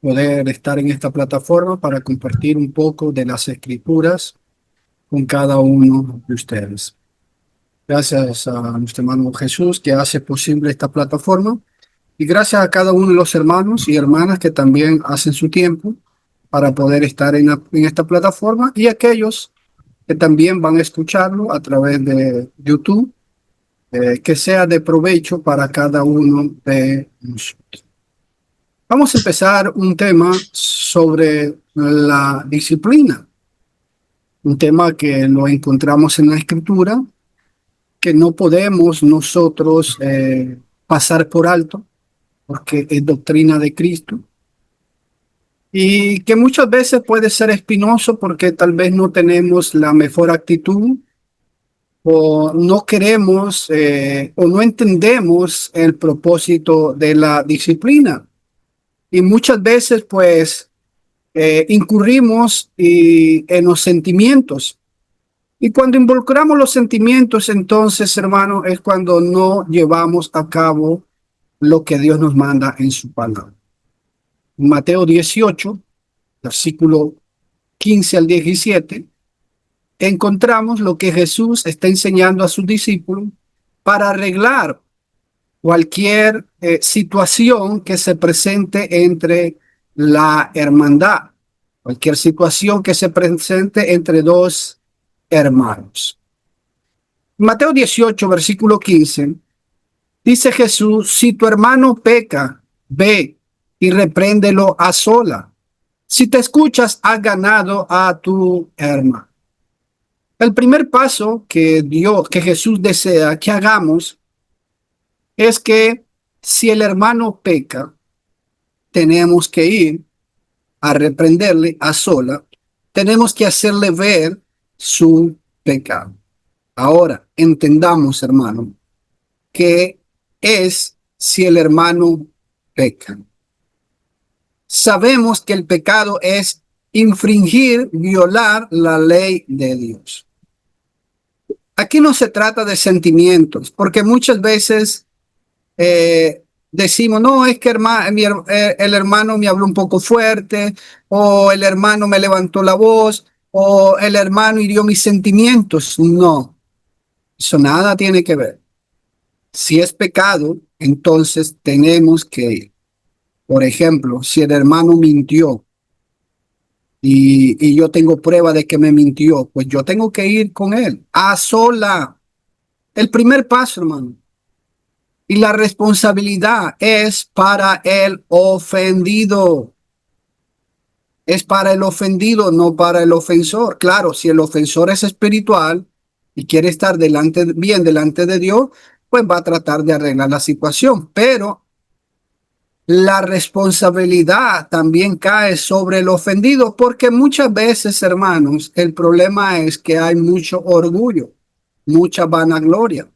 poder estar en esta plataforma para compartir un poco de las escrituras con cada uno de ustedes. Gracias a nuestro hermano Jesús que hace posible esta plataforma y gracias a cada uno de los hermanos y hermanas que también hacen su tiempo para poder estar en esta plataforma y aquellos que también van a escucharlo a través de YouTube, que sea de provecho para cada uno de nosotros. Vamos a empezar un tema sobre la disciplina, un tema que lo encontramos en la Escritura, que no podemos nosotros pasar por alto, porque es doctrina de Cristo, y que muchas veces puede ser espinoso porque tal vez no tenemos la mejor actitud o no queremos o no entendemos el propósito de la disciplina. Y muchas veces pues incurrimos en los sentimientos. Y cuando involucramos los sentimientos, entonces, hermano, es cuando no llevamos a cabo lo que Dios nos manda en su palabra. Mateo 18, versículo 15 al 17, encontramos lo que Jesús está enseñando a sus discípulos para arreglar cualquier situación que se presente entre la hermandad, cualquier situación que se presente entre dos hermanos. Mateo 18, versículo 15, dice Jesús: si tu hermano peca, ve y repréndelo a sola. Si te escuchas, has ganado a tu hermano. El primer paso que Jesús desea que hagamos es que si el hermano peca, tenemos que ir a reprenderle a sola, tenemos que hacerle ver su pecado. Ahora, entendamos, hermano, que es si el hermano peca. Sabemos que el pecado es infringir, violar la ley de Dios. Aquí no se trata de sentimientos, porque muchas veces decimos, no, es que el hermano me habló un poco fuerte, o el hermano me levantó la voz, o el hermano hirió mis sentimientos. No, eso nada tiene que ver. Si es pecado, entonces tenemos que ir. Por ejemplo, si el hermano mintió y yo tengo prueba de que me mintió, pues yo tengo que ir con él a sola. El primer paso, hermano. Y la responsabilidad es para el ofendido. Es para el ofendido, no para el ofensor. Claro, si el ofensor es espiritual y quiere estar bien delante de Dios, pues va a tratar de arreglar la situación. Pero la responsabilidad también cae sobre el ofendido, porque muchas veces, hermanos, el problema es que hay mucho orgullo, mucha vanagloria.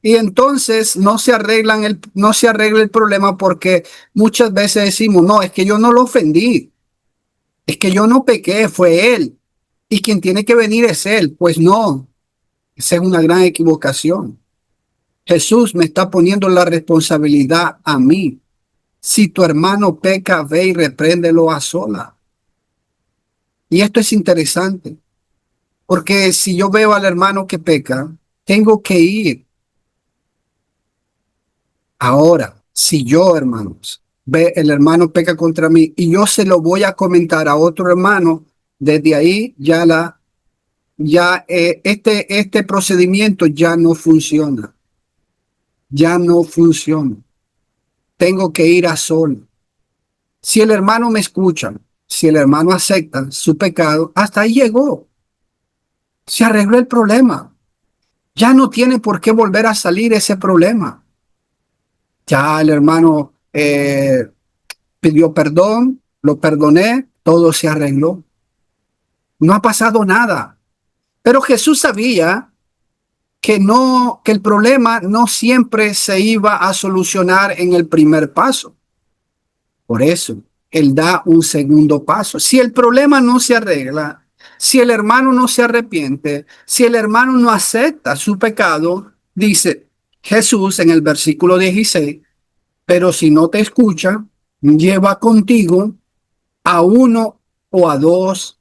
Y entonces no se arregla el problema porque muchas veces decimos, no, es que yo no lo ofendí, es que yo no pequé, fue él. Y quien tiene que venir es él. Pues no, esa es una gran equivocación. Jesús me está poniendo la responsabilidad a mí. Si tu hermano peca, ve y repréndelo a sola. Y esto es interesante, porque si yo veo al hermano que peca, tengo que ir. Ahora, si yo, hermanos, ve el hermano peca contra mí y yo se lo voy a comentar a otro hermano, desde ahí este procedimiento ya no funciona. Ya no funciona. Tengo que ir a solo. Si el hermano me escucha, si el hermano acepta su pecado, hasta ahí llegó. Se arregló el problema. Ya no tiene por qué volver a salir ese problema. Ya el hermano pidió perdón, lo perdoné, todo se arregló. No ha pasado nada. Pero Jesús sabía que el problema no siempre se iba a solucionar en el primer paso. Por eso, él da un segundo paso. Si el problema no se arregla, si el hermano no se arrepiente, si el hermano no acepta su pecado, dice Jesús en el versículo 16, pero si no te escucha, lleva contigo a uno o a dos,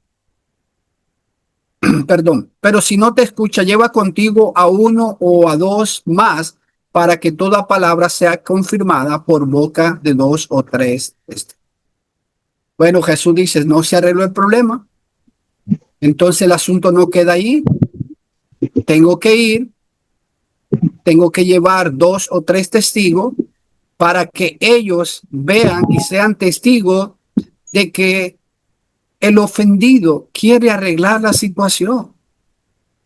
perdón, pero si no te escucha, lleva contigo a uno o a dos más para que toda palabra sea confirmada por boca de dos o tres. Bueno, Jesús dice, no se arregló el problema, entonces el asunto no queda ahí, tengo que ir, tengo que llevar dos o tres testigos para que ellos vean y sean testigos de que el ofendido quiere arreglar la situación,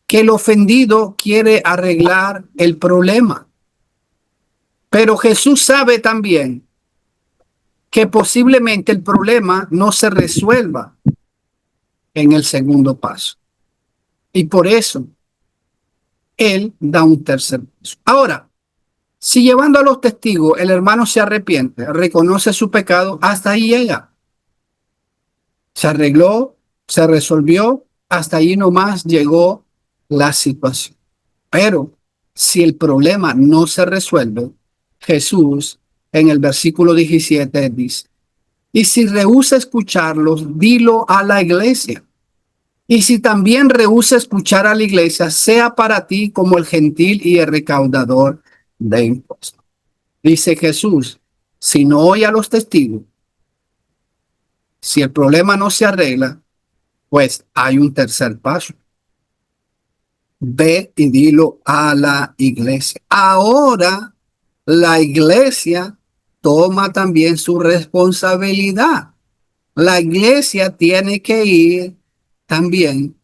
que el ofendido quiere arreglar el problema. Pero Jesús sabe también que posiblemente el problema no se resuelva en el segundo paso. Y por eso Él da un tercer paso. Ahora, si llevando a los testigos el hermano se arrepiente, reconoce su pecado, hasta ahí llega. Se arregló, se resolvió, hasta ahí nomás llegó la situación. Pero si el problema no se resuelve, Jesús en el versículo 17 dice, y si rehúsa escucharlos, dilo a la iglesia. Y si también rehúsa escuchar a la iglesia, sea para ti como el gentil y el recaudador de impuestos. Dice Jesús, si no oye a los testigos, si el problema no se arregla, pues hay un tercer paso. Ve y dilo a la iglesia. Ahora la iglesia toma también su responsabilidad. La iglesia tiene que ir también,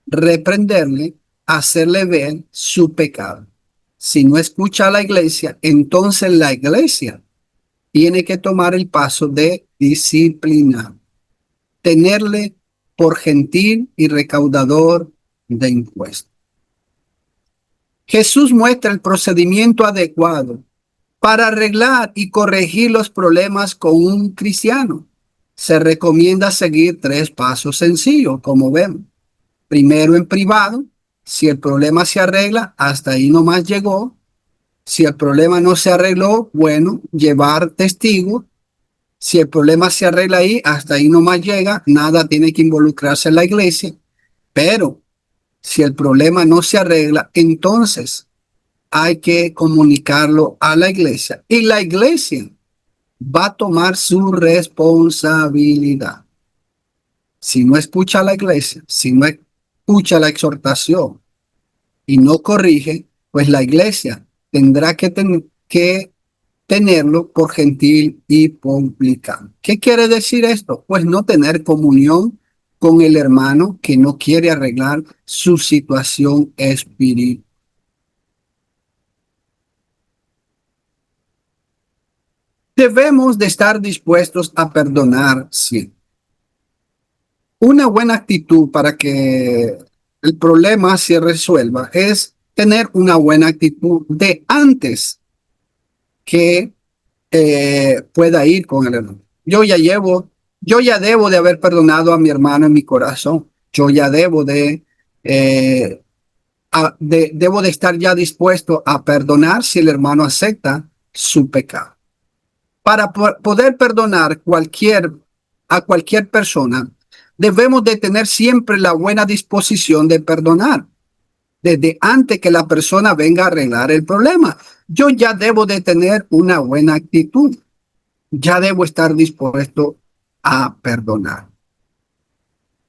reprenderle, hacerle ver su pecado. Si no escucha a la iglesia, entonces la iglesia tiene que tomar el paso de disciplinar, tenerle por gentil y recaudador de impuestos. Jesús muestra el procedimiento adecuado para arreglar y corregir los problemas con un cristiano. Se recomienda seguir tres pasos sencillos, como vemos. Primero, en privado, si el problema se arregla, hasta ahí nomás llegó. Si el problema no se arregló, bueno, llevar testigos. Si el problema se arregla ahí, hasta ahí nomás llega, nada tiene que involucrarse en la iglesia. Pero si el problema no se arregla, entonces hay que comunicarlo a la iglesia. Y la iglesia va a tomar su responsabilidad. Si no escucha a la iglesia, si no escucha la exhortación y no corrige, pues la iglesia tendrá que tenerlo por gentil y publicano. ¿Qué quiere decir esto? Pues no tener comunión con el hermano que no quiere arreglar su situación espiritual. Debemos de estar dispuestos a perdonar siempre. Una buena actitud para que el problema se resuelva es tener una buena actitud de antes que pueda ir con el hermano. Yo ya debo de haber perdonado a mi hermano en mi corazón. Yo ya debo debo de estar ya dispuesto a perdonar si el hermano acepta su pecado. Para poder perdonar a cualquier persona, debemos de tener siempre la buena disposición de perdonar desde antes que la persona venga a arreglar el problema. Yo ya debo de tener una buena actitud. Ya debo estar dispuesto a perdonar.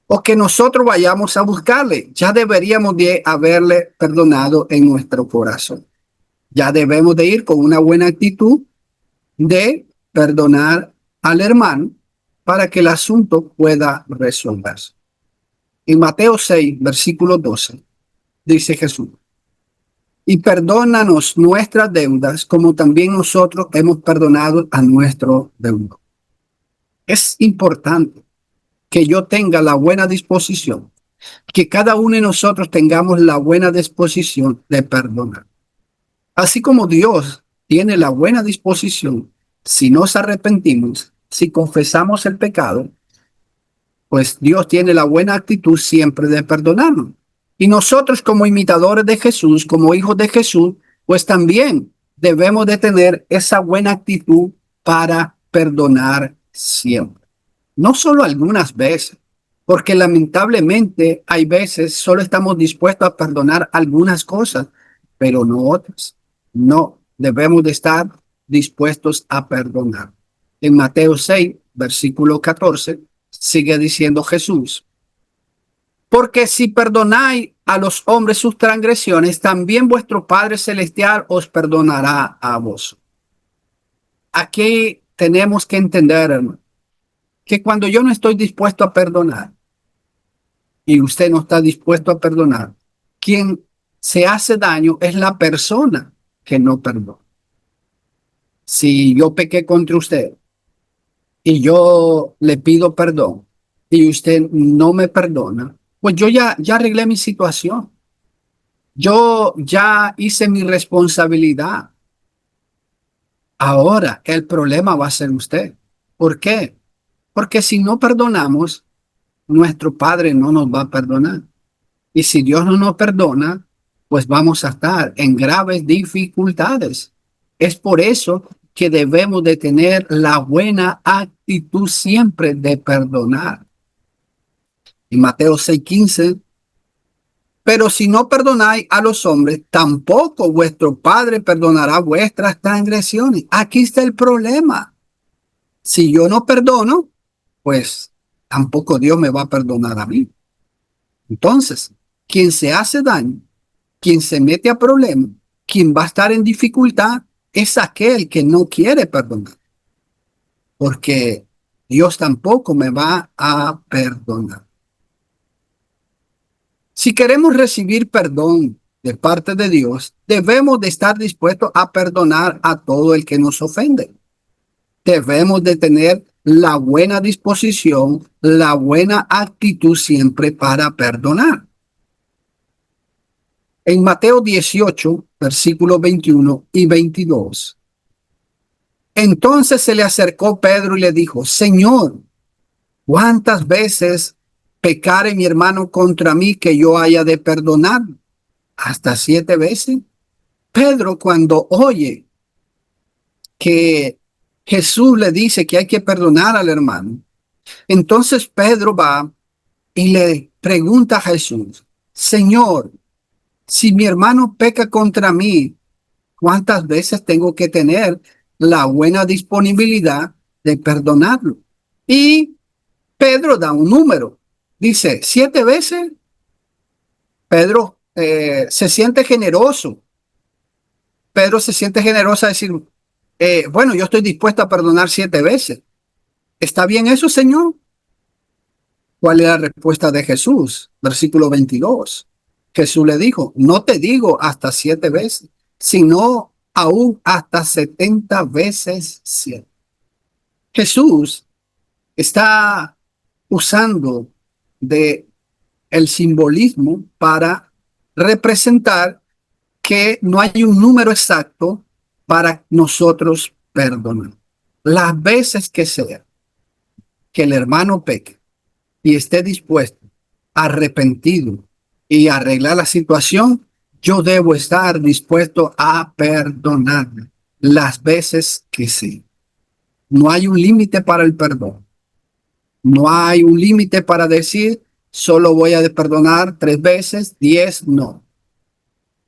O que nosotros vayamos a buscarle. Ya deberíamos de haberle perdonado en nuestro corazón. Ya debemos de ir con una buena actitud de perdonar al hermano para que el asunto pueda resolverse. En Mateo 6, versículo 12, dice Jesús, y perdónanos nuestras deudas como también nosotros hemos perdonado a nuestro deudor. Es importante que yo tenga la buena disposición, que cada uno de nosotros tengamos la buena disposición de perdonar. Así como Dios tiene la buena disposición, si nos arrepentimos, si confesamos el pecado, pues Dios tiene la buena actitud siempre de perdonarnos. Y nosotros como imitadores de Jesús, como hijos de Jesús, pues también debemos de tener esa buena actitud para perdonar siempre. no solo algunas veces, porque lamentablemente hay veces solo estamos dispuestos a perdonar algunas cosas, pero no otras. No, debemos de estar dispuestos a perdonar. En Mateo 6, versículo 14, sigue diciendo Jesús, porque si perdonáis a los hombres sus transgresiones, también vuestro Padre Celestial os perdonará a vos. Aquí tenemos que entender, hermano, que cuando yo no estoy dispuesto a perdonar y usted no está dispuesto a perdonar, quien se hace daño es la persona que no perdona. Si yo pequé contra usted y yo le pido perdón y usted no me perdona, pues yo ya arreglé mi situación. Yo ya hice mi responsabilidad. Ahora el problema va a ser usted. ¿Por qué? Porque si no perdonamos, nuestro Padre no nos va a perdonar. Y si Dios no nos perdona, pues vamos a estar en graves dificultades. Es por eso que debemos de tener la buena actitud siempre de perdonar. En Mateo 6:15, pero si no perdonáis a los hombres, tampoco vuestro Padre perdonará vuestras transgresiones. Aquí está el problema. Si yo no perdono, pues tampoco Dios me va a perdonar a mí. Entonces, quien se hace daño, quien se mete a problemas, quien va a estar en dificultad, es aquel que no quiere perdonar. Porque Dios tampoco me va a perdonar. Si queremos recibir perdón de parte de Dios, debemos de estar dispuestos a perdonar a todo el que nos ofende. Debemos de tener la buena disposición, la buena actitud siempre para perdonar. En Mateo 18, versículos 21 y 22. Entonces se le acercó Pedro y le dijo, Señor, ¿cuántas veces pecare mi hermano contra mí que yo haya de perdonar? ¿Hasta 7 veces? Pedro, cuando oye que Jesús le dice que hay que perdonar al hermano, entonces Pedro va y le pregunta a Jesús, Señor, si mi hermano peca contra mí, ¿cuántas veces tengo que tener la buena disponibilidad de perdonarlo? Y Pedro da un número. Dice, 7 veces. Pedro se siente generoso. Pedro se siente generoso a decir, bueno, yo estoy dispuesto a perdonar 7 veces. ¿Está bien eso, Señor? ¿Cuál es la respuesta de Jesús? Versículo 22. Jesús le dijo, no te digo hasta 7 veces, sino aún hasta 70 veces 7. Jesús está usando de el simbolismo para representar que no hay un número exacto para nosotros perdonar. Las veces que sea que el hermano peque y esté dispuesto, arrepentido y arreglar la situación, yo debo estar dispuesto a perdonarle las veces que sí. No hay un límite para el perdón. No hay un límite para decir, solo voy a perdonar 3 veces, 10, no.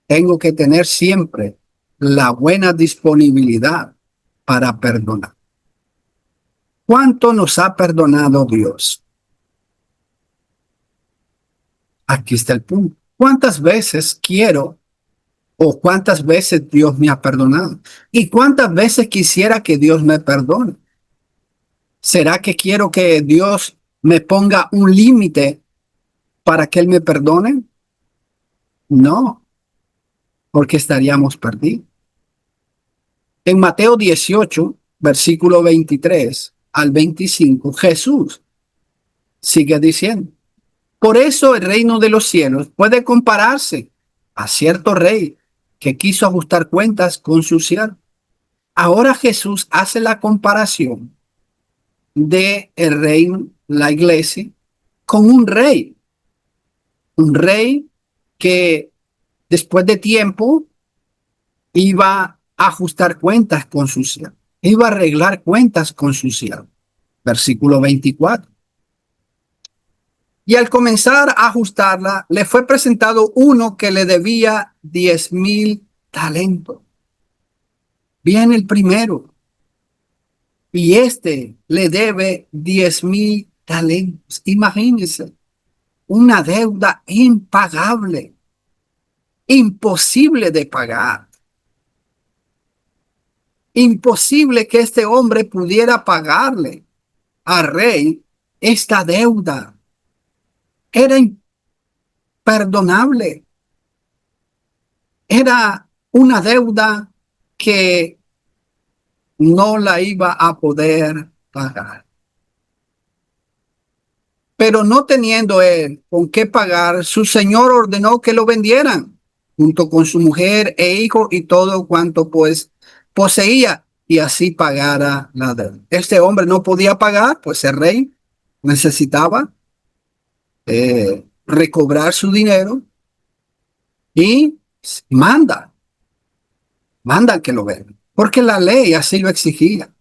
Tengo que tener siempre la buena disponibilidad para perdonar. ¿Cuánto nos ha perdonado Dios? Aquí está el punto. ¿Cuántas veces quiero o cuántas veces Dios me ha perdonado? ¿Y cuántas veces quisiera que Dios me perdone? ¿Será que quiero que Dios me ponga un límite para que Él me perdone? No, porque estaríamos perdidos. En Mateo 18, versículo 23 al 25, Jesús sigue diciendo, por eso el reino de los cielos puede compararse a cierto rey que quiso ajustar cuentas con su siervo. Ahora Jesús hace la comparación de el reino, la iglesia, con un rey que después de tiempo iba a ajustar cuentas con su siervo, iba a arreglar cuentas con su siervo. Versículo 24. Y al comenzar a ajustarla, le fue presentado uno que le debía 10,000 talentos. Viene el primero y este le debe 10,000 talentos. Imagínense, una deuda impagable, imposible de pagar. Imposible que este hombre pudiera pagarle al rey esta deuda. Era imperdonable. Era una deuda que no la iba a poder pagar. Pero no teniendo él con qué pagar, su señor ordenó que lo vendieran junto con su mujer e hijo y todo cuanto pues poseía, y así pagara la deuda. Este hombre no podía pagar, pues el rey necesitaba recobrar su dinero y manda que lo vendan, porque la ley así lo exigía.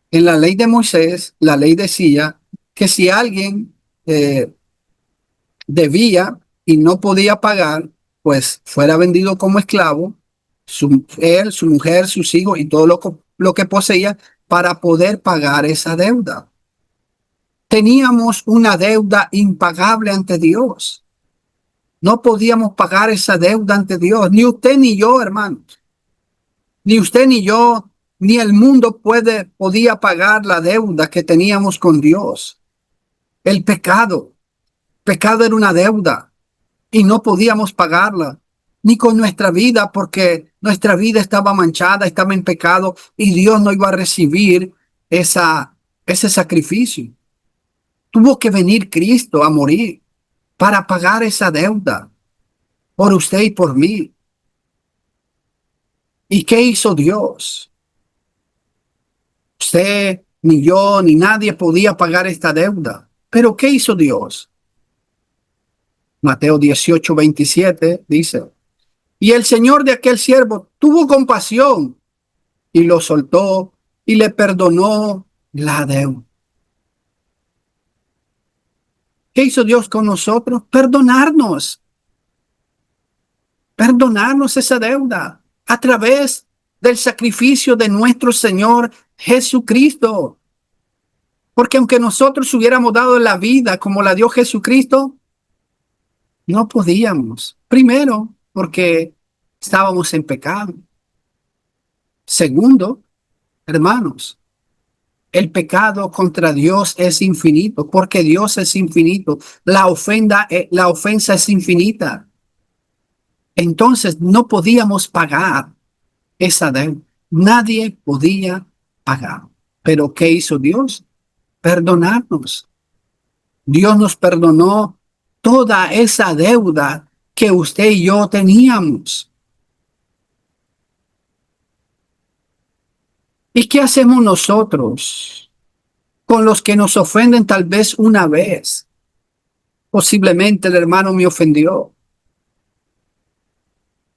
En la ley de Moisés, la ley decía que si alguien eh, debía y no podía pagar, pues fuera vendido como esclavo, él, su mujer, sus hijos y todo lo que poseía para poder pagar esa deuda. Teníamos una deuda impagable ante Dios. No podíamos pagar esa deuda ante Dios, ni usted ni yo, hermanos. Ni usted ni yo, ni el mundo podía pagar la deuda que teníamos con Dios. El pecado era una deuda y no podíamos pagarla, ni con nuestra vida, porque nuestra vida estaba manchada, estaba en pecado y Dios no iba a recibir ese sacrificio. Tuvo que venir Cristo a morir para pagar esa deuda por usted y por mí. ¿Y qué hizo Dios? Usted, ni yo, ni nadie podía pagar esta deuda. ¿Pero qué hizo Dios? Mateo 18:27 dice: y el señor de aquel siervo tuvo compasión y lo soltó y le perdonó la deuda. ¿Qué hizo Dios con nosotros? Perdonarnos esa deuda a través del sacrificio de nuestro Señor Jesucristo. Porque aunque nosotros hubiéramos dado la vida como la dio Jesucristo, no podíamos. Primero, porque estábamos en pecado. Segundo, hermanos, el pecado contra Dios es infinito, porque Dios es infinito. La ofensa es infinita. Entonces no podíamos pagar esa deuda. Nadie podía pagar. Pero ¿qué hizo Dios? Perdonarnos. Dios nos perdonó toda esa deuda que usted y yo teníamos. ¿Y qué hacemos nosotros con los que nos ofenden tal vez una vez? Posiblemente el hermano me ofendió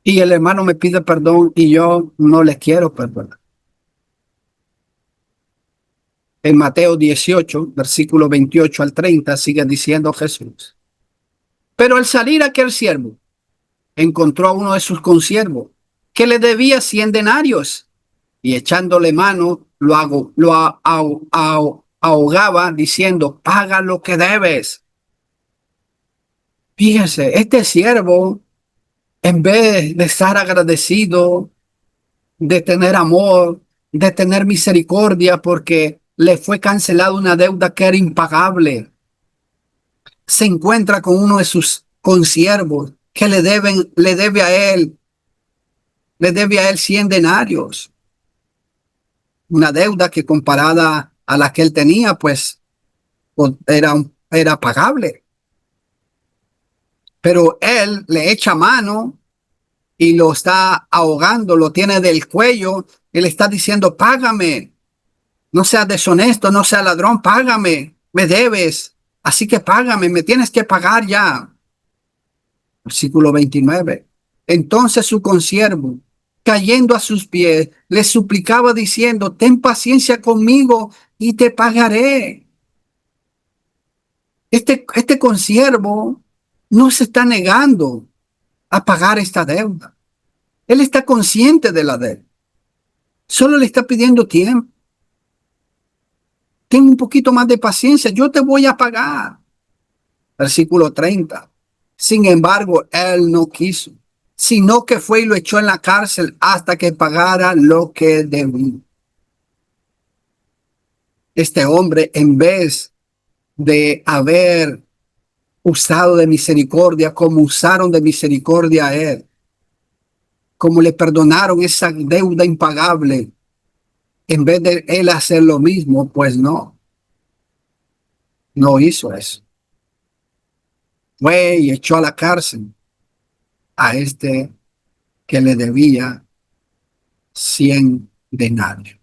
y el hermano me pide perdón y yo no le quiero perdonar. En Mateo 18, versículo 28 al 30, sigue diciendo Jesús: pero al salir aquel siervo, encontró a uno de sus consiervos que le debía 100 denarios y echándole mano ahogaba diciendo: paga lo que debes. Fíjese, este siervo, en vez de estar agradecido, de tener amor, de tener misericordia porque le fue cancelada una deuda que era impagable, se encuentra con uno de sus consiervos que le debe a él 100 denarios. Una deuda que comparada a la que él tenía, pues era pagable. Pero él le echa mano y lo está ahogando, lo tiene del cuello y le está diciendo: págame, no seas deshonesto, no seas ladrón, págame, me debes, así que págame, me tienes que pagar ya. Versículo 29. Entonces su consiervo, cayendo a sus pies, le suplicaba diciendo: ten paciencia conmigo y te pagaré. consiervo no se está negando a pagar esta deuda. Él está consciente de la deuda. Solo le está pidiendo tiempo. Ten un poquito más de paciencia. Yo te voy a pagar. Versículo 30. Sin embargo, él no quiso, sino que fue y lo echó en la cárcel hasta que pagara lo que debía. Este hombre, en vez de haber usado de misericordia como usaron de misericordia a él, como le perdonaron esa deuda impagable, en vez de él hacer lo mismo, pues no hizo eso. Fue y echó a la cárcel a este que le debía 100 denarios.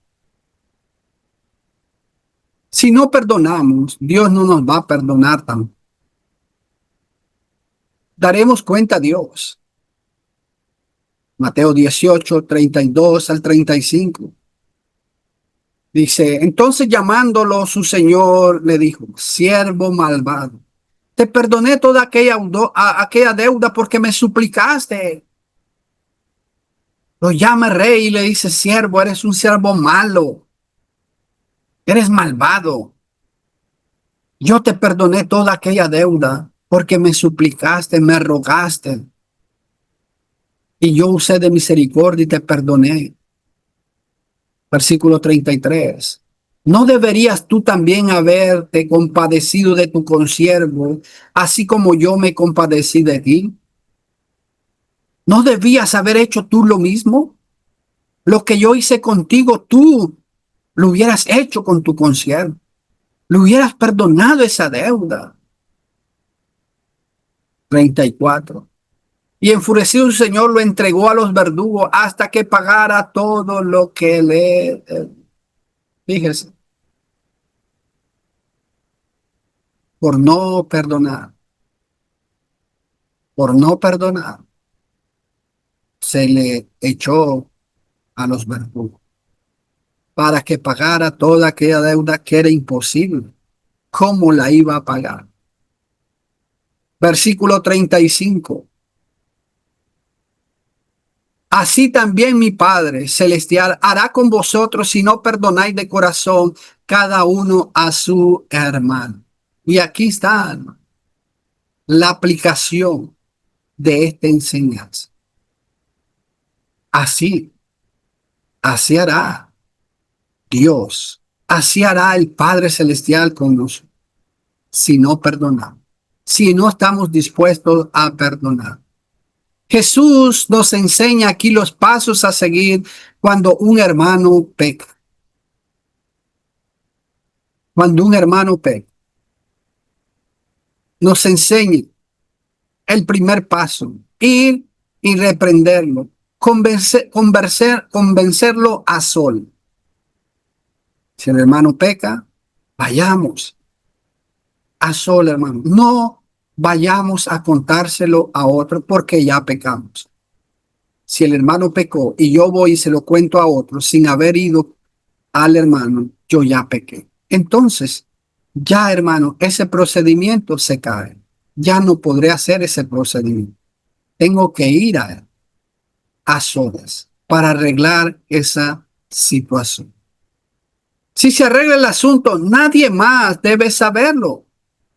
Si no perdonamos, Dios no nos va a perdonar tampoco. Daremos cuenta a Dios. Mateo 18, 32 al 35. Dice, entonces llamándolo su señor, le dijo, siervo malvado, te perdoné toda aquella deuda porque me suplicaste. Lo llama rey y le dice, siervo, eres un siervo malo, eres malvado. Yo te perdoné toda aquella deuda porque me suplicaste, me rogaste. Y yo usé de misericordia y te perdoné. Versículo 33. ¿No deberías tú también haberte compadecido de tu consiervo, así como yo me compadecí de ti? ¿No debías haber hecho tú lo mismo? Lo que yo hice contigo, tú lo hubieras hecho con tu consiervo. Le hubieras perdonado esa deuda. 34. Y enfurecido el Señor lo entregó a los verdugos hasta que pagara todo lo que le... Fíjese, por no perdonar, se le echó a los verdugos para que pagara toda aquella deuda que era imposible. ¿Cómo la iba a pagar? Versículo 35. Así también mi Padre Celestial hará con vosotros si no perdonáis de corazón cada uno a su hermano. Y aquí está la aplicación de esta enseñanza. Así hará Dios, así hará el Padre Celestial con nosotros, si no perdonamos, si no estamos dispuestos a perdonar. Jesús nos enseña aquí los pasos a seguir cuando un hermano peca. Cuando un hermano peca, nos enseña el primer paso, ir y reprenderlo, convencerlo a sol. Si el hermano peca, vayamos a sol, hermano. No vayamos a contárselo a otro porque ya pecamos. Si el hermano pecó y yo voy y se lo cuento a otro sin haber ido al hermano, yo ya pequé. Entonces, ya hermano, ese procedimiento se cae. Ya no podré hacer ese procedimiento. Tengo que ir a solas para arreglar esa situación. Si se arregla el asunto, nadie más debe saberlo.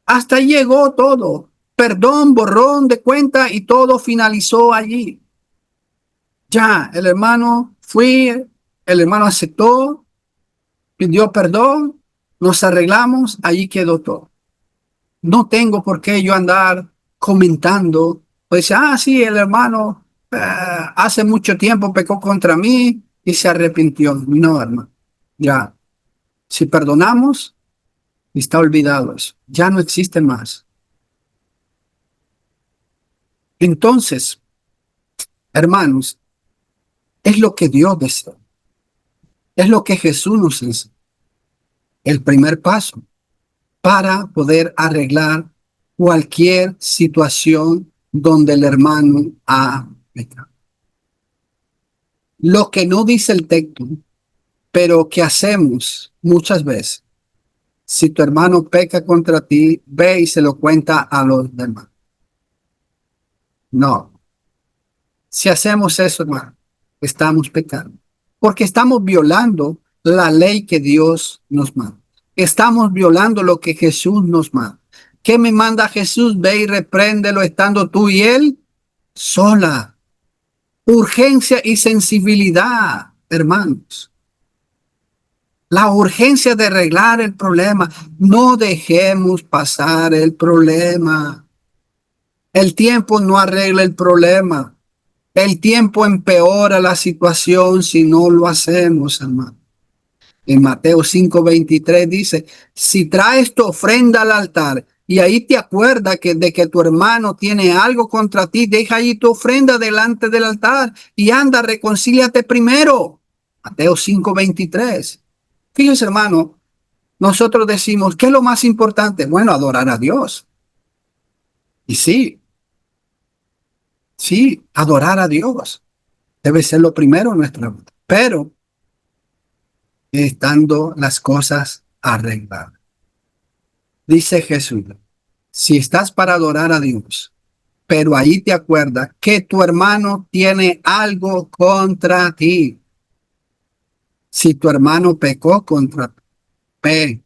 Hasta ahí llegó todo. Perdón, borrón de cuenta y todo finalizó allí. Ya, el hermano el hermano aceptó, pidió perdón, nos arreglamos, allí quedó todo. No tengo por qué yo andar comentando, pues, sí, el hermano hace mucho tiempo pecó contra mí y se arrepintió. No, hermano, ya, si perdonamos, está olvidado eso, ya no existe más. Entonces, hermanos, es lo que Dios desea, es lo que Jesús nos enseña. El primer paso para poder arreglar cualquier situación donde el hermano ha pecado. Lo que no dice el texto, pero que hacemos muchas veces, Si tu hermano peca contra ti, ve y se lo cuenta a los demás. No. Si hacemos eso, hermano, estamos pecando. Porque estamos violando la ley que Dios nos manda. Estamos violando lo que Jesús nos manda. ¿Qué me manda Jesús? Ve y repréndelo estando tú y él sola. Urgencia y sensibilidad, hermanos. La urgencia de arreglar el problema. No dejemos pasar el problema. El tiempo no arregla el problema. El tiempo empeora la situación si no lo hacemos, hermano. En Mateo 5:23 dice, si traes tu ofrenda al altar y ahí te acuerdas de que tu hermano tiene algo contra ti, deja ahí tu ofrenda delante del altar y anda, reconcíliate primero. Mateo 5:23. Fíjese, hermano, nosotros decimos, ¿qué es lo más importante? Bueno, adorar a Dios. Y sí, adorar a Dios debe ser lo primero en nuestra vida. Pero estando las cosas arregladas. Dice Jesús, si estás para adorar a Dios, pero ahí te acuerdas que tu hermano tiene algo contra ti. Si tu hermano pecó contra ti, ve,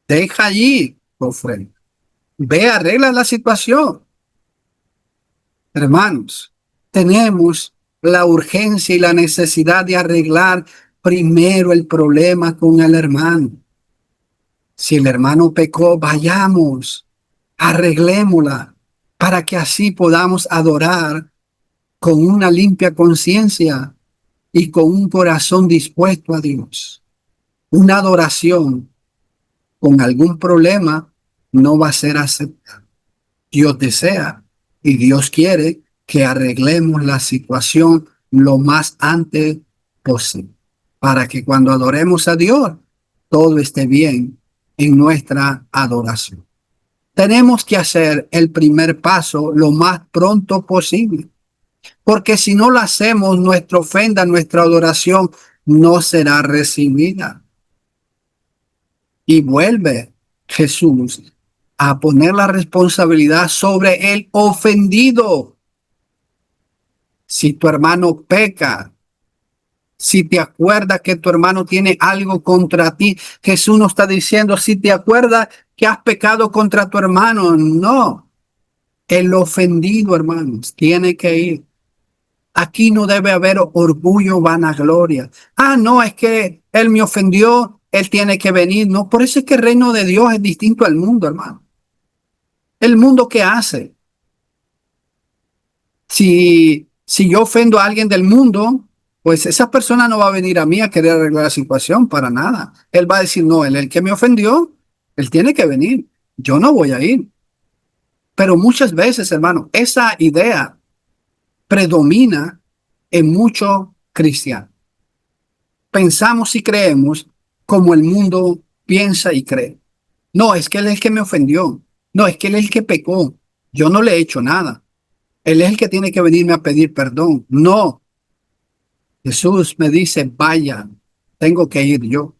deja allí tu ofrenda. Ve, arregla la situación. Hermanos, tenemos la urgencia y la necesidad de arreglar primero el problema con el hermano. Si el hermano pecó, vayamos, arreglémosla para que así podamos adorar con una limpia conciencia y con un corazón dispuesto a Dios. Una adoración con algún problema no va a ser aceptada. Dios desea y Dios quiere que arreglemos la situación lo más antes posible para que cuando adoremos a Dios todo esté bien en nuestra adoración. Tenemos que hacer el primer paso lo más pronto posible, porque si no lo hacemos, nuestra ofrenda, nuestra adoración no será recibida. Y vuelve Jesús a poner la responsabilidad sobre el ofendido. Si tu hermano peca, si te acuerdas que tu hermano tiene algo contra ti, Jesús no está diciendo si te acuerdas que has pecado contra tu hermano. No, el ofendido, hermanos, tiene que ir. Aquí no debe haber orgullo, vanagloria. Ah, no, es que él me ofendió, él tiene que venir. No, por eso es que el reino de Dios es distinto al mundo, hermano. El mundo, ¿qué hace? Si yo ofendo a alguien del mundo, pues esa persona no va a venir a mí a querer arreglar la situación para nada. Él va a decir, no, el que me ofendió, él tiene que venir. Yo no voy a ir. Pero muchas veces, hermano, esa idea predomina en muchos cristianos. Pensamos y creemos como el mundo piensa y cree. No, es que él es el que me ofendió. No, es que él es el que pecó. Yo no le he hecho nada. Él es el que tiene que venirme a pedir perdón. No, Jesús me dice, vaya, tengo que ir yo.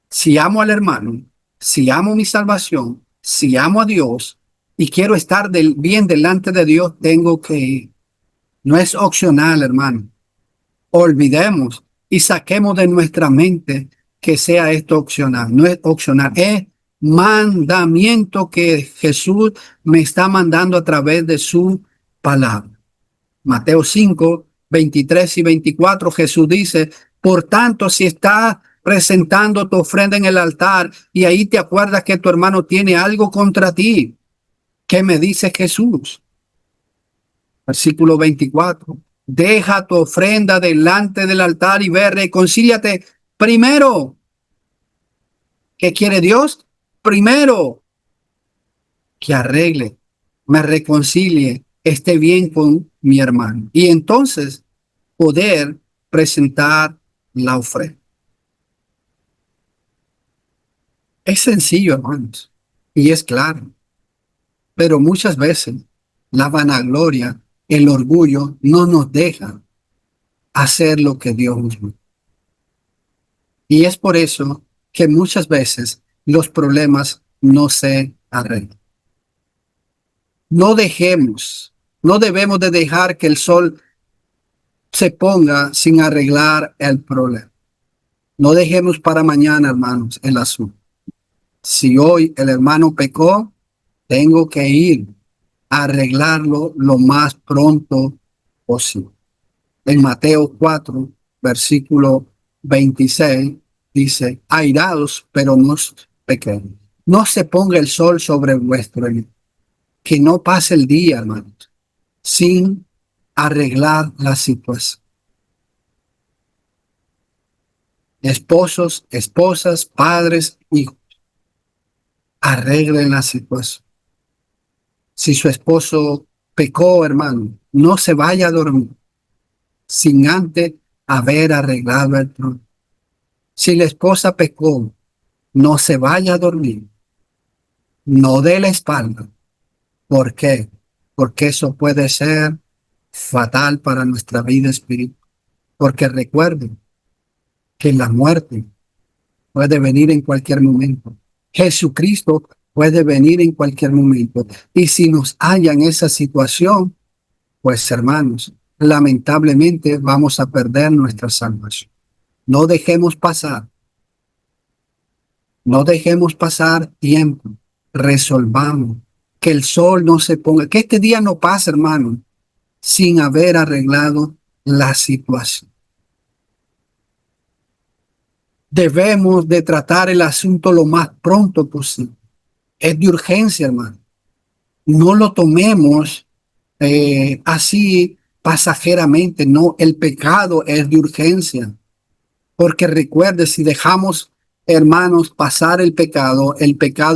Si amo al hermano, si amo mi salvación, si amo a Dios y quiero estar bien delante de Dios, tengo que ir. No es opcional, hermano. Olvidemos y saquemos de nuestra mente que sea esto opcional. No es opcional, es mandamiento que Jesús me está mandando a través de su palabra. Mateo 5:23 y 24, Jesús dice, por tanto, si estás presentando tu ofrenda en el altar y ahí te acuerdas que tu hermano tiene algo contra ti, ¿qué me dice Jesús? Versículo 24. Deja tu ofrenda delante del altar y ve, reconcíliate primero. ¿Qué quiere Dios? Primero, que arregle, me reconcilie, esté bien con mi hermano. Y entonces poder presentar la ofrenda. Es sencillo, hermanos, y es claro. Pero muchas veces la vanagloria, el orgullo no nos deja hacer lo que Dios nos manda. Y es por eso que muchas veces los problemas no se arreglan. No dejemos, no debemos de dejar que el sol se ponga sin arreglar el problema. No dejemos para mañana, hermanos, el asunto. Si hoy el hermano pecó, tengo que ir a arreglarlo lo más pronto posible. En Mateo 4, versículo 26, dice, airaos, pero no pequeños. No se ponga el sol sobre vuestro enemigo. Que no pase el día, hermanos, sin arreglar la situación. Esposos, esposas, padres, hijos, arreglen la situación. Si su esposo pecó, hermano, no se vaya a dormir sin antes haber arreglado el problema. Si la esposa pecó, no se vaya a dormir, no dé la espalda. ¿Por qué? Porque eso puede ser fatal para nuestra vida espiritual. Porque recuerden que la muerte puede venir en cualquier momento. Jesucristo puede venir en cualquier momento. Y si nos halla en esa situación, pues hermanos, lamentablemente vamos a perder nuestra salvación. No dejemos pasar, no dejemos pasar tiempo. Resolvamos que el sol no se ponga, que este día no pase, hermano, sin haber arreglado la situación. Debemos de tratar el asunto lo más pronto posible. Es de urgencia, hermano. No lo tomemos así pasajeramente. No, el pecado es de urgencia. Porque recuerde, si dejamos, hermanos, pasar el pecado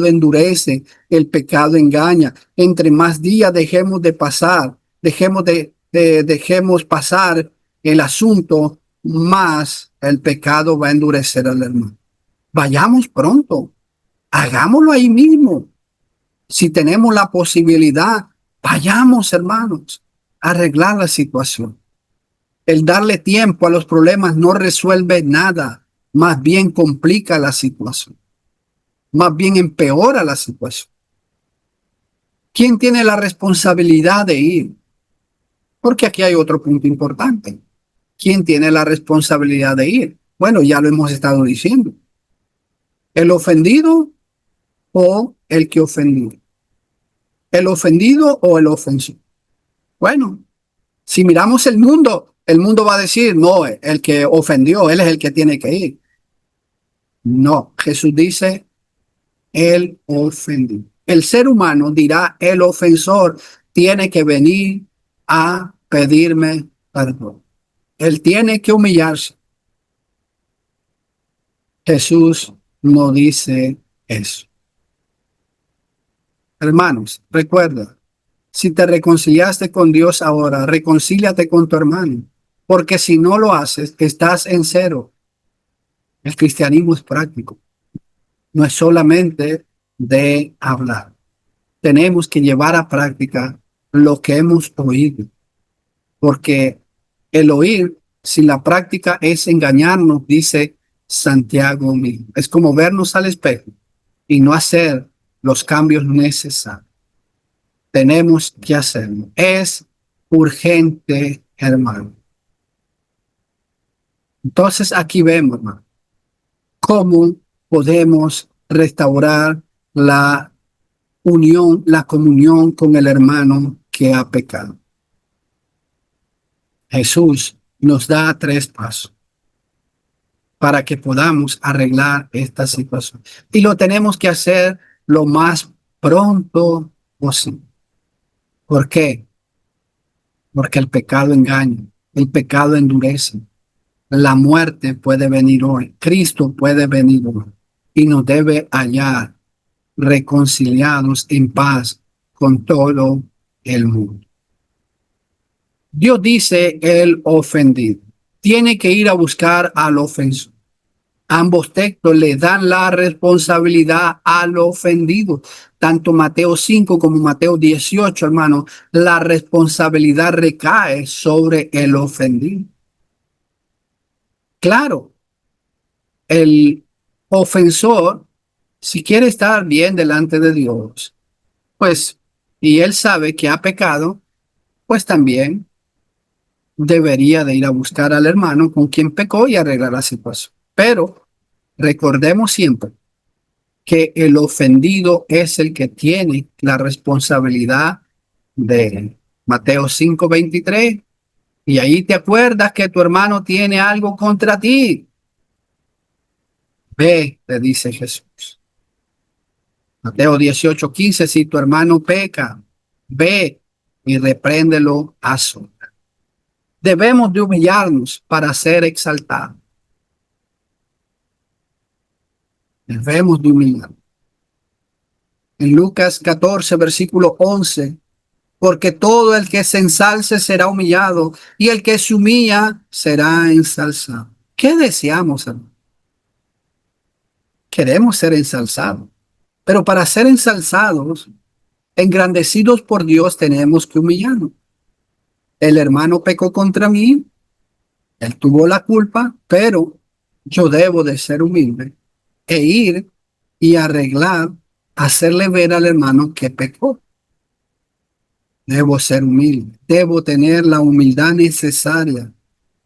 endurece, el pecado engaña. Entre más días dejemos de pasar, dejemos pasar el asunto, más el pecado va a endurecer al hermano. Vayamos pronto, hagámoslo ahí mismo. Si tenemos la posibilidad, vayamos, hermanos, a arreglar la situación. El darle tiempo a los problemas no resuelve nada, más bien complica la situación, más bien empeora la situación. ¿Quién tiene la responsabilidad de ir? Porque aquí hay otro punto importante. ¿Quién tiene la responsabilidad de ir? Bueno, ya lo hemos estado diciendo. ¿El ofendido o el que ofendió? ¿El ofendido o el ofensor? Bueno, si miramos el mundo va a decir, no, el que ofendió, él es el que tiene que ir. No, Jesús dice, el ofendido. El ser humano dirá, el ofensor tiene que venir a pedirme perdón. Él tiene que humillarse. Jesús no dice eso. Hermanos, recuerda, si te reconciliaste con Dios ahora, reconcíliate con tu hermano. Porque si no lo haces, estás en cero. El cristianismo es práctico. No es solamente de hablar. Tenemos que llevar a práctica lo que hemos oído. Porque el oír sin la práctica es engañarnos, dice Santiago mismo. Es como vernos al espejo y no hacer los cambios necesarios. Tenemos que hacerlo. Es urgente, hermano. Entonces aquí vemos, hermano, cómo podemos restaurar la unión, la comunión con el hermano que ha pecado. Jesús nos da 3 pasos para que podamos arreglar esta situación. Y lo tenemos que hacer lo más pronto posible. ¿Por qué? Porque el pecado engaña, el pecado endurece. La muerte puede venir hoy, Cristo puede venir hoy y nos debe hallar reconciliados en paz con todo el mundo. Dios dice el ofendido tiene que ir a buscar al ofensor. Ambos textos le dan la responsabilidad al ofendido. Tanto Mateo 5 como Mateo 18, hermano, la responsabilidad recae sobre el ofendido. Claro, el ofensor Si quiere estar bien delante de Dios, pues, y él sabe que ha pecado, pues también debería de ir a buscar al hermano con quien pecó y arreglar la situación. Pero recordemos siempre que el ofendido es el que tiene la responsabilidad de Mateo 5:23. Y ahí te acuerdas que tu hermano tiene algo contra ti. Ve, le dice Jesús. Mateo 18:15, si tu hermano peca, ve y repréndelo a solas. Debemos de humillarnos para ser exaltados. Debemos de humillarnos. En Lucas 14, versículo 11, porque todo el que se ensalce será humillado y el que se humilla será ensalzado. ¿Qué deseamos, hermano? Queremos ser ensalzados, pero para ser ensalzados, engrandecidos por Dios, tenemos que humillarnos. El hermano pecó contra mí, él tuvo la culpa, pero yo debo de ser humilde e ir y arreglar, hacerle ver al hermano que pecó. Debo ser humilde, debo tener la humildad necesaria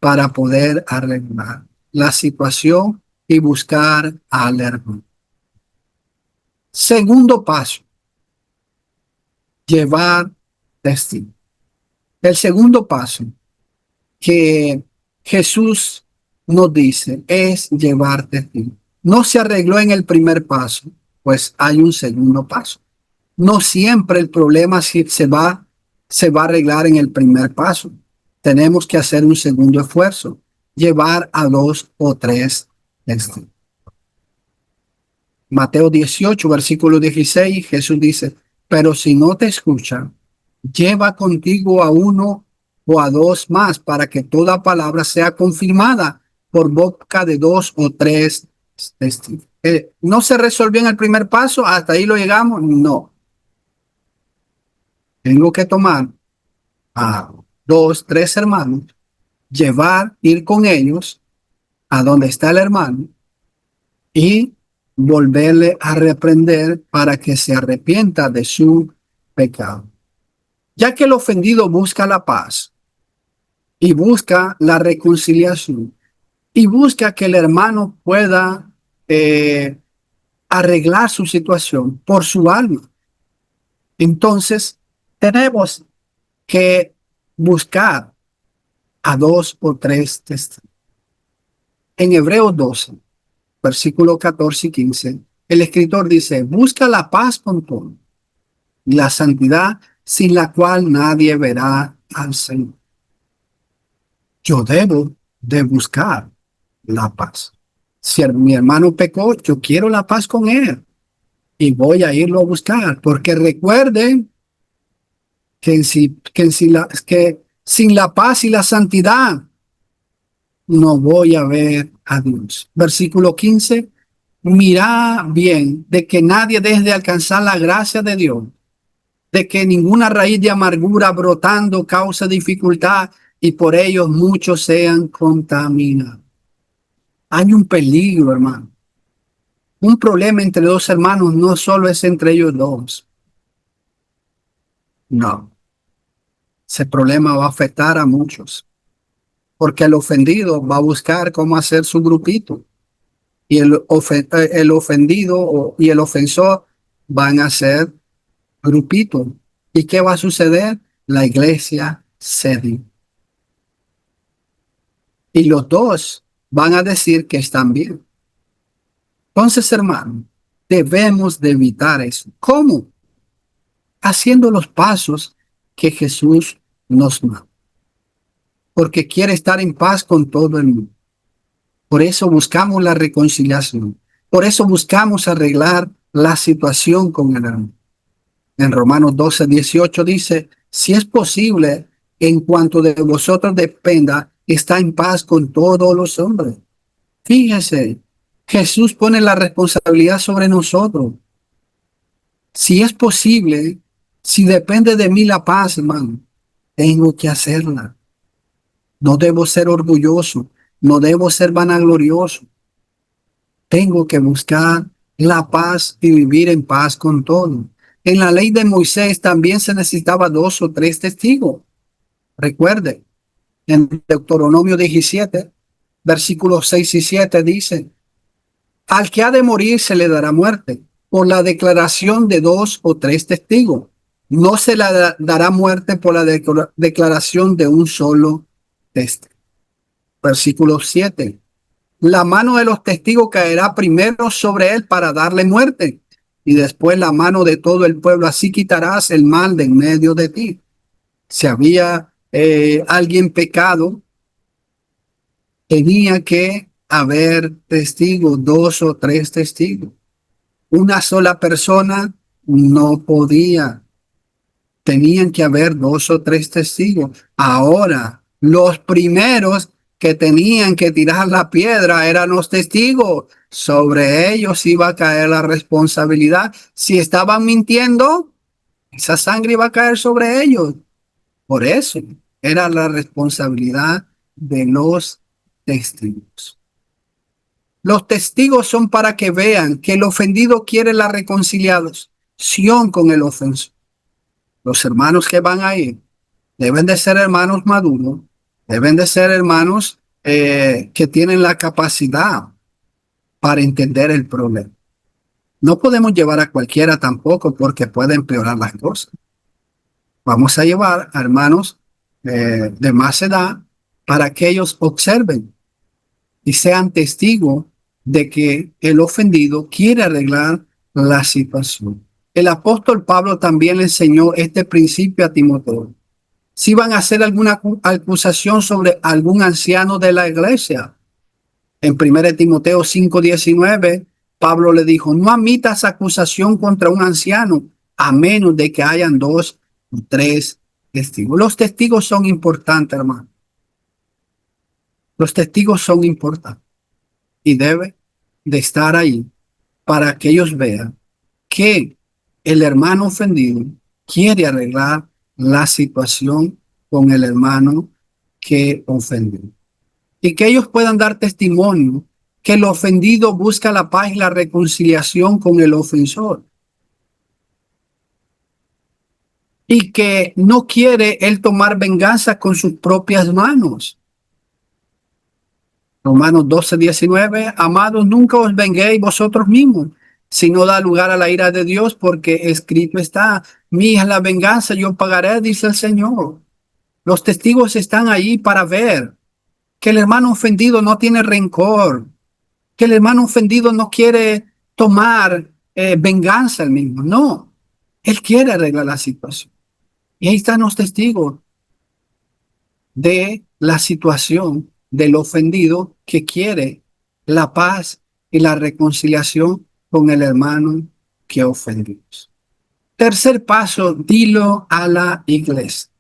para poder arreglar la situación y buscar al hermano. Segundo paso, llevar testigo. El segundo paso que Jesús nos dice es llevar testigo. No se arregló en el primer paso, pues hay un segundo paso. No siempre el problema se va a arreglar en el primer paso. Tenemos que hacer un segundo esfuerzo, llevar a 2 o 3 testigos. Mateo 18, versículo 16, Jesús dice, pero si no te escuchan, lleva contigo a 1 o a 2 más para que toda palabra sea confirmada por boca de 2 o 3 testigos. ¿No se resolvió en el primer paso? ¿Hasta ahí lo llegamos? No. Tengo que tomar a 2, 3 hermanos, ir con ellos a donde está el hermano y volverle a reprender para que se arrepienta de su pecado. Ya que el ofendido busca la paz y busca la reconciliación y busca que el hermano pueda arreglar su situación por su alma, entonces tenemos que buscar a 2 o 3 testigos. En Hebreos 12, versículo 14 y 15, el escritor dice, busca la paz con todo y la santidad sin la cual nadie verá al Señor. Yo debo de buscar la paz. Si mi hermano pecó, yo quiero la paz con él y voy a irlo a buscar, porque recuerden que sin la paz y la santidad no voy a ver a Dios. Versículo 15, mira bien de que nadie deje de alcanzar la gracia de Dios, de que ninguna raíz de amargura brotando causa dificultad y por ellos muchos sean contaminados. Hay un peligro, hermano. Un problema entre 2 hermanos no solo es entre ellos dos. No, ese problema va a afectar a muchos, porque el ofendido va a buscar cómo hacer su grupito y el ofendido y el ofensor van a ser grupitos. ¿Y qué va a suceder? La iglesia se divide. Y los dos van a decir que están bien. Entonces, hermano, debemos de evitar eso. ¿Cómo? Haciendo los pasos que Jesús nos manda. Porque quiere estar en paz con todo el mundo. Por eso buscamos la reconciliación. Por eso buscamos arreglar la situación con el hermano. En Romanos 12:18 dice, si es posible, en cuanto de vosotros dependa, está en paz con todos los hombres. Fíjese, Jesús pone la responsabilidad sobre nosotros. Si es posible, si depende de mí la paz, hermano, tengo que hacerla. No debo ser orgulloso, no debo ser vanaglorioso. Tengo que buscar la paz y vivir en paz con todo. En la ley de Moisés también se necesitaba 2 o 3 testigos. Recuerde, en Deuteronomio 17, versículos 6 y 7 dice: al que ha de morir se le dará muerte por la declaración de 2 o 3 testigos. No se le dará muerte por la declaración de un solo testigo. Versículo 7. La mano de los testigos caerá primero sobre él para darle muerte, y después la mano de todo el pueblo. Así quitarás el mal de en medio de ti. Si había alguien pecado, tenía que haber testigos, 2 o 3 testigos. Una sola persona no podía. Tenían que haber 2 o 3 testigos. Ahora, los primeros que tenían que tirar la piedra eran los testigos. Sobre ellos iba a caer la responsabilidad. Si estaban mintiendo, esa sangre iba a caer sobre ellos. Por eso era la responsabilidad de los testigos. Los testigos son para que vean que el ofendido quiere la reconciliación con el ofensor. Los hermanos que van a ir deben de ser hermanos maduros, deben de ser hermanos que tienen la capacidad para entender el problema. No podemos llevar a cualquiera tampoco porque puede empeorar las cosas. Vamos a llevar a hermanos de más edad para que ellos observen y sean testigos de que el ofendido quiere arreglar la situación. El apóstol Pablo también le enseñó este principio a Timoteo. Si van a hacer alguna acusación sobre algún anciano de la iglesia, en 1 Timoteo 5:19, Pablo le dijo: no admitas acusación contra un anciano a menos de que hayan 2 o 3 testigos. Los testigos son importantes, hermano. Los testigos son importantes y deben de estar ahí para que ellos vean que el hermano ofendido quiere arreglar la situación con el hermano que ofendió. Y que ellos puedan dar testimonio que el ofendido busca la paz y la reconciliación con el ofensor. Y que no quiere él tomar venganza con sus propias manos. Romanos 12:19, amados, nunca os venguéis vosotros mismos, sino da lugar a la ira de Dios, porque escrito está: mía es la venganza, yo pagaré, dice el Señor. Los testigos están ahí para ver que el hermano ofendido no tiene rencor, que el hermano ofendido no quiere tomar venganza él mismo. No, él quiere arreglar la situación. Y ahí están los testigos de la situación del ofendido que quiere la paz y la reconciliación con el hermano que ofendió. Tercer paso, dilo a la iglesia.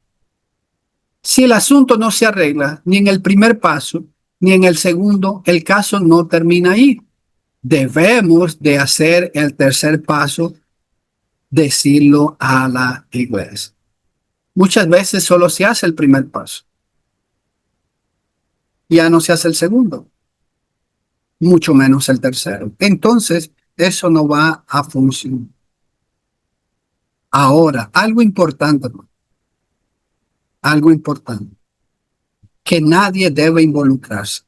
Si el asunto no se arregla ni en el primer paso ni en el segundo, el caso no termina ahí. Debemos de hacer el tercer paso, decirlo a la iglesia. Muchas veces solo se hace el primer paso. Ya no se hace el segundo, mucho menos el tercero. Entonces, eso no va a funcionar. Ahora, algo importante, que nadie debe involucrarse.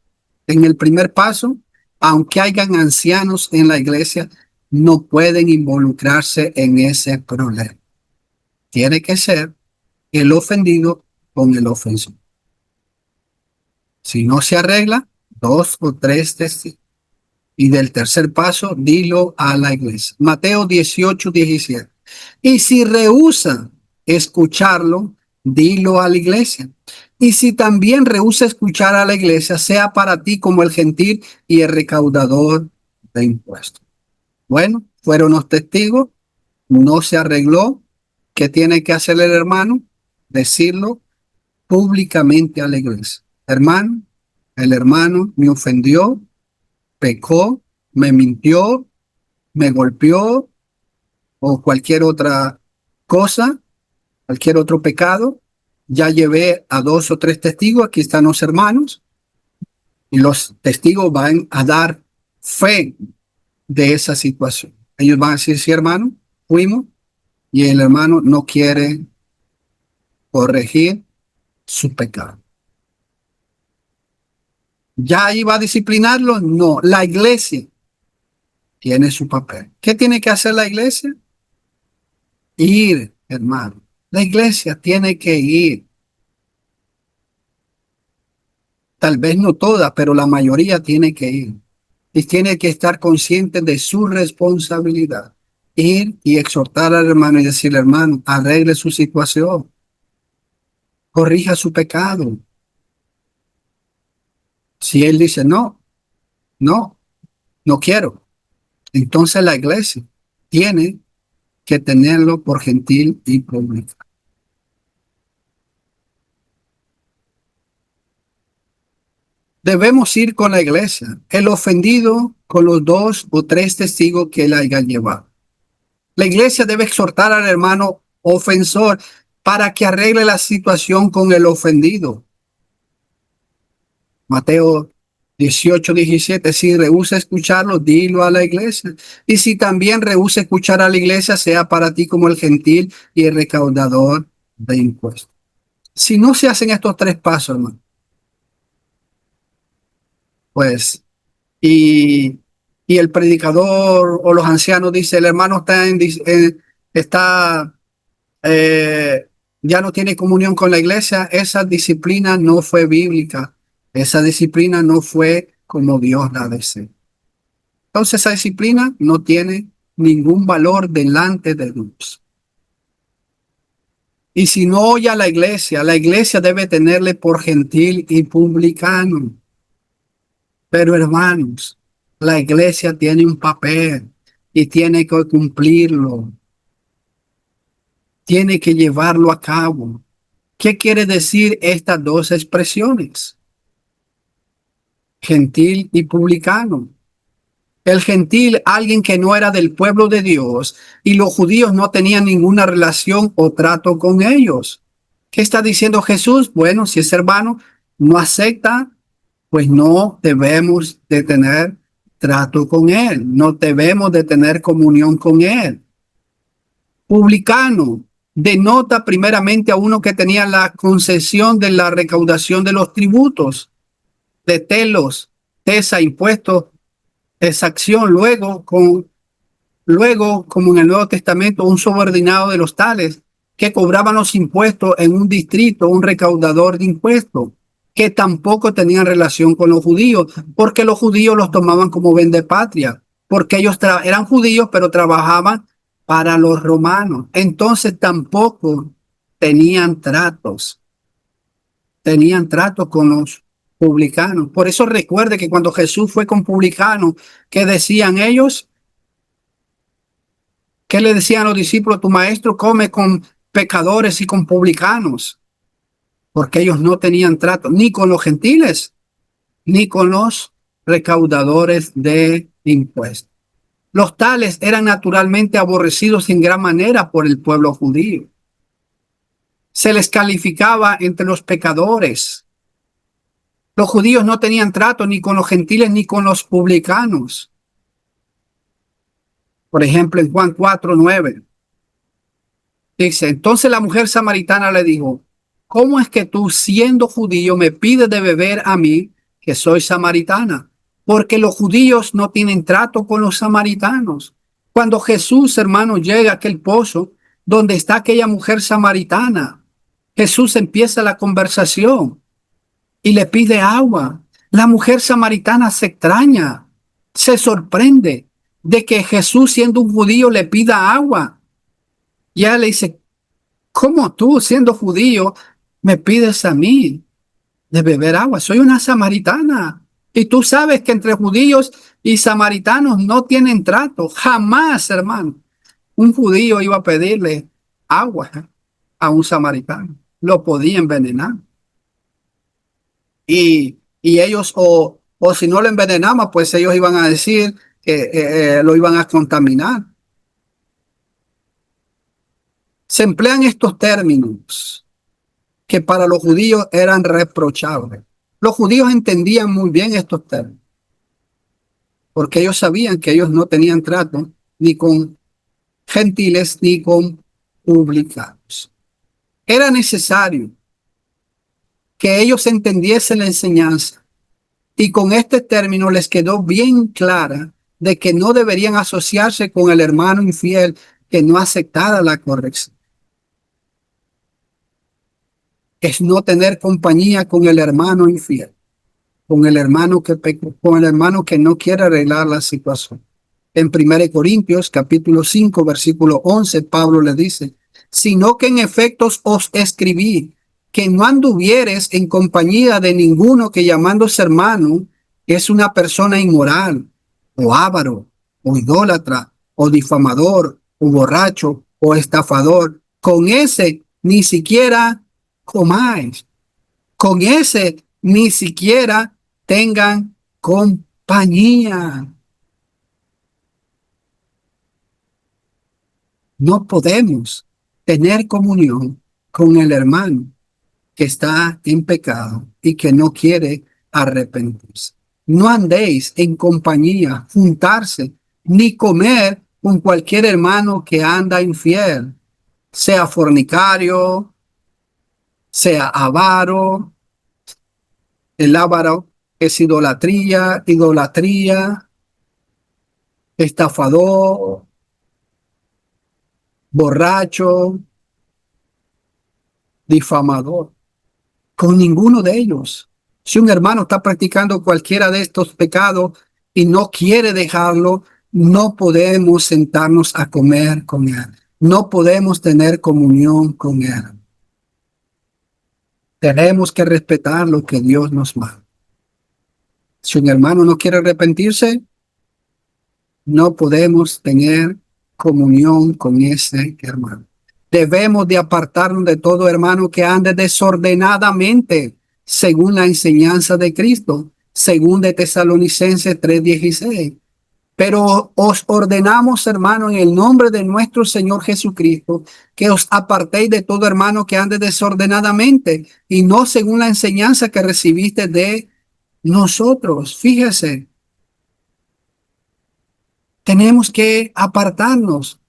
En el primer paso, aunque hayan ancianos en la iglesia, no pueden involucrarse en ese problema. Tiene que ser el ofendido con el ofensor. Si no se arregla, 2 o 3 testigos. Y del tercer paso, dilo a la iglesia. Mateo 18:17. Y si rehúsa escucharlo, dilo a la iglesia. Y si también rehúsa escuchar a la iglesia, sea para ti como el gentil y el recaudador de impuestos. Bueno, fueron los testigos, no se arregló. ¿Qué tiene que hacer el hermano? Decirlo públicamente a la iglesia. Hermano, el hermano me ofendió, pecó, me mintió, me golpeó o cualquier otra cosa, cualquier otro pecado. Ya llevé a 2 o 3 testigos, aquí están los hermanos, y los testigos van a dar fe de esa situación. Ellos van a decir, sí, hermano, fuimos, y el hermano no quiere corregir su pecado. ¿Ya iba a disciplinarlo? No, la iglesia tiene su papel. ¿Qué tiene que hacer la iglesia? Ir, hermano. La iglesia tiene que ir. Tal vez no toda, pero la mayoría tiene que ir. Y tiene que estar consciente de su responsabilidad. Ir y exhortar al hermano y decirle, hermano, arregle su situación, corrija su pecado. Si él dice, no, no, no quiero, entonces la iglesia tiene que tenerlo por gentil y público. Debemos ir con la iglesia, el ofendido con los 2 o 3 testigos que la hayan llevado. La iglesia debe exhortar al hermano ofensor para que arregle la situación con el ofendido. Mateo 18:17, si rehúsa escucharlo, dilo a la iglesia. Y si también rehúsa escuchar a la iglesia, sea para ti como el gentil y el recaudador de impuestos. Si no se hacen estos 3 pasos, hermano, pues, y, y el predicador o los ancianos dice, el hermano está eh, ya no tiene comunión con la iglesia, esa disciplina no fue bíblica, esa disciplina no fue como Dios la desea. Entonces esa disciplina no tiene ningún valor delante de Dios. Y si no oye a la iglesia debe tenerle por gentil y publicano. Pero hermanos, la iglesia tiene un papel y tiene que cumplirlo, tiene que llevarlo a cabo. ¿Qué quiere decir estas 2 expresiones? Gentil y publicano. El gentil, alguien que no era del pueblo de Dios, y los judíos no tenían ninguna relación o trato con ellos. ¿Qué está diciendo Jesús? Bueno, si ese hermano no acepta, pues no debemos de tener trato con él, no debemos de tener comunión con él. Publicano denota primeramente a uno que tenía la concesión de la recaudación de los tributos, de telos, tesa, impuestos, exacción. Luego, como en el Nuevo Testamento, un subordinado de los tales que cobraban los impuestos en un distrito, un recaudador de impuestos, que tampoco tenían relación con los judíos, porque los judíos los tomaban como vendepatria, porque ellos eran judíos, pero trabajaban para los romanos. Entonces tampoco tenían tratos con los publicanos. Por eso recuerde que cuando Jesús fue con publicanos, ¿qué decían ellos? ¿Qué le decían a los discípulos? Tu maestro come con pecadores y con publicanos, porque ellos no tenían trato ni con los gentiles, ni con los recaudadores de impuestos. Los tales eran naturalmente aborrecidos en gran manera por el pueblo judío. Se les calificaba entre los pecadores. Los judíos no tenían trato ni con los gentiles ni con los publicanos. Por ejemplo, en Juan 4:9 dice, entonces la mujer samaritana le dijo, ¿cómo es que tú, siendo judío, me pides de beber a mí, que soy samaritana? Porque los judíos no tienen trato con los samaritanos. Cuando Jesús, hermano, llega a aquel pozo donde está aquella mujer samaritana, Jesús empieza la conversación y le pide agua. La mujer samaritana se extraña, se sorprende de que Jesús, siendo un judío, le pida agua. Y ella le dice, ¿cómo tú, siendo judío, me pides a mí de beber agua? Soy una samaritana. Y tú sabes que entre judíos y samaritanos no tienen trato. Jamás, hermano, un judío iba a pedirle agua a un samaritano. Lo podía envenenar. Y ellos, o si no lo envenenaban, pues ellos iban a decir que lo iban a contaminar. Se emplean estos términos que para los judíos eran reprochables. Los judíos entendían muy bien estos términos. porque ellos sabían que ellos no tenían trato ni con gentiles ni con publicanos. Era necesario que ellos entendiesen la enseñanza y con este término les quedó bien clara de que no deberían asociarse con el hermano infiel que no aceptara la corrección. Es no tener compañía con el hermano infiel, con el hermano que pecó, con el hermano que no quiere arreglar la situación. En 1 Corintios capítulo 5 versículo 11, Pablo le dice, sino que en efectos os escribí que no anduvieres en compañía de ninguno que llamándose hermano es una persona inmoral, o avaro, o idólatra, o difamador, o borracho, o estafador. Con ese ni siquiera comáis. Con ese ni siquiera tengan compañía. No podemos tener comunión con el hermano que está en pecado y que no quiere arrepentirse. No andéis en compañía, juntarse, ni comer con cualquier hermano que anda infiel, sea fornicario, sea avaro. El avaro es idolatría, estafador, borracho, difamador. Con ninguno de ellos. Si un hermano está practicando cualquiera de estos pecados y no quiere dejarlo, no podemos sentarnos a comer con él. No podemos tener comunión con él. Tenemos que respetar lo que Dios nos manda. Si un hermano no quiere arrepentirse, no podemos tener comunión con ese hermano. Debemos de apartarnos de todo hermano que ande desordenadamente según la enseñanza de Cristo, según de Tesalonicenses 3:16. Pero os ordenamos, hermano, en el nombre de nuestro Señor Jesucristo, que os apartéis de todo hermano que ande desordenadamente y no según la enseñanza que recibiste de nosotros. Fíjese, tenemos que apartarnos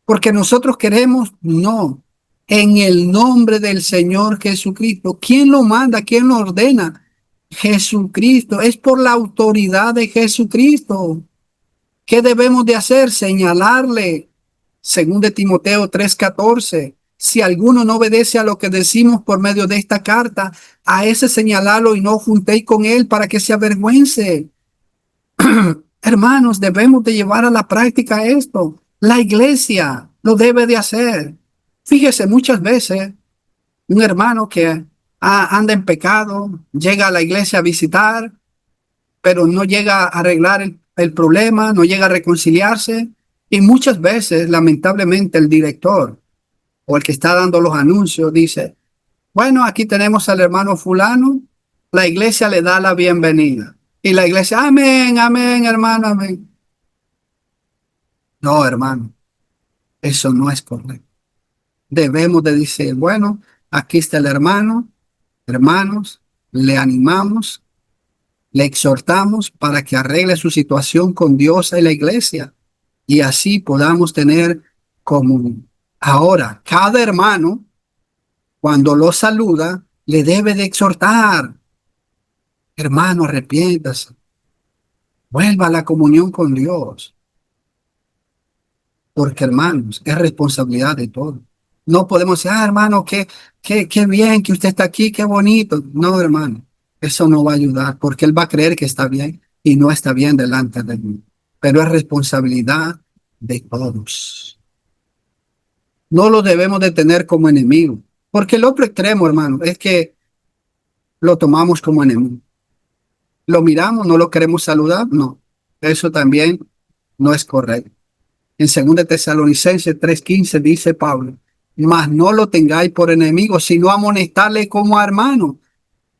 porque nosotros queremos, no, en el nombre del Señor Jesucristo. ¿Quién lo manda? ¿Quién lo ordena? Jesucristo. Es por la autoridad de Jesucristo. ¿Qué debemos de hacer? Señalarle, según de Timoteo 3:14. Si alguno no obedece a lo que decimos por medio de esta carta, a ese señalarlo y no juntéis con él para que se avergüence. Hermanos, debemos de llevar a la práctica esto. La iglesia lo debe de hacer. Fíjese, muchas veces un hermano que anda en pecado, llega a la iglesia a visitar, pero no llega a arreglar el problema, no llega a reconciliarse. Y muchas veces, lamentablemente, el director o el que está dando los anuncios dice, bueno, aquí tenemos al hermano fulano, la iglesia le da la bienvenida. Y la iglesia, amén, amén, hermano, amén. No, hermano, eso no es correcto. Debemos de decir, bueno, aquí está el hermano, hermanos, le animamos, le exhortamos para que arregle su situación con Dios y la iglesia y así podamos tener comunión. Ahora, cada hermano, cuando lo saluda, le debe de exhortar, hermano, arrepiéntase, vuelva a la comunión con Dios. Porque, hermanos, es responsabilidad de todos. No podemos decir, hermano, qué bien que usted está aquí, qué bonito. No, hermano, eso no va a ayudar porque él va a creer que está bien y no está bien delante de mí. Pero es responsabilidad de todos. No lo debemos de tener como enemigo. Porque el otro extremo, hermano, es que lo tomamos como enemigo. Lo miramos, no lo queremos saludar. No, eso también no es correcto. En 2 Tesalonicenses 3:15 dice Pablo, mas no lo tengáis por enemigo, sino amonestarle como a hermano.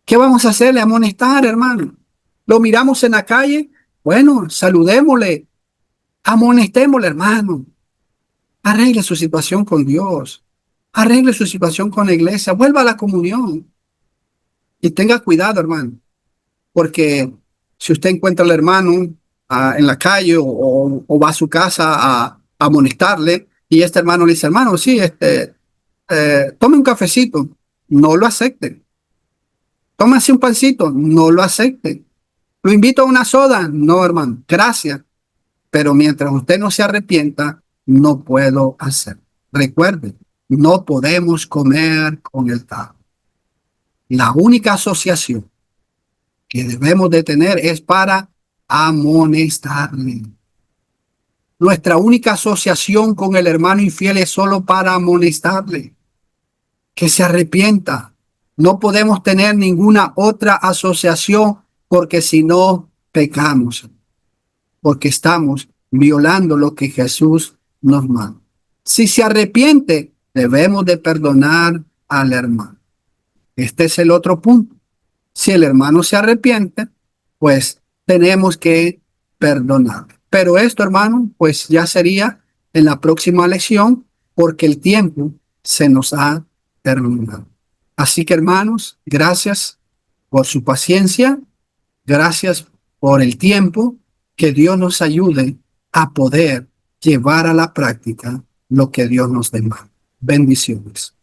¿Qué vamos a hacerle? Amonestar, hermano. Lo miramos en la calle, bueno, saludémosle, amonestémosle, hermano. Arregle su situación con Dios, arregle su situación con la iglesia, vuelva a la comunión. Y tenga cuidado, hermano, porque si usted encuentra al hermano en la calle o va a su casa a amonestarle y este hermano le dice, hermano, sí, tome un cafecito, no lo acepte. Tómase un pancito, no lo acepte. Lo invito a una soda, no, hermano, gracias. Pero mientras usted no se arrepienta, no puedo hacer. Recuerde, no podemos comer con el tajo. La única asociación que debemos de tener es para amonestarle. Nuestra única asociación con el hermano infiel es solo para amonestarle, que se arrepienta. No podemos tener ninguna otra asociación porque si no, pecamos, porque estamos violando lo que Jesús nos manda. Si se arrepiente, debemos de perdonar al hermano. Este es el otro punto. Si el hermano se arrepiente, pues tenemos que perdonar. Pero esto, hermano, pues ya sería en la próxima lección porque el tiempo se nos ha terminado. Así que, hermanos, gracias por su paciencia, gracias por el tiempo, que Dios nos ayude a poder llevar a la práctica lo que Dios nos demanda. Bendiciones.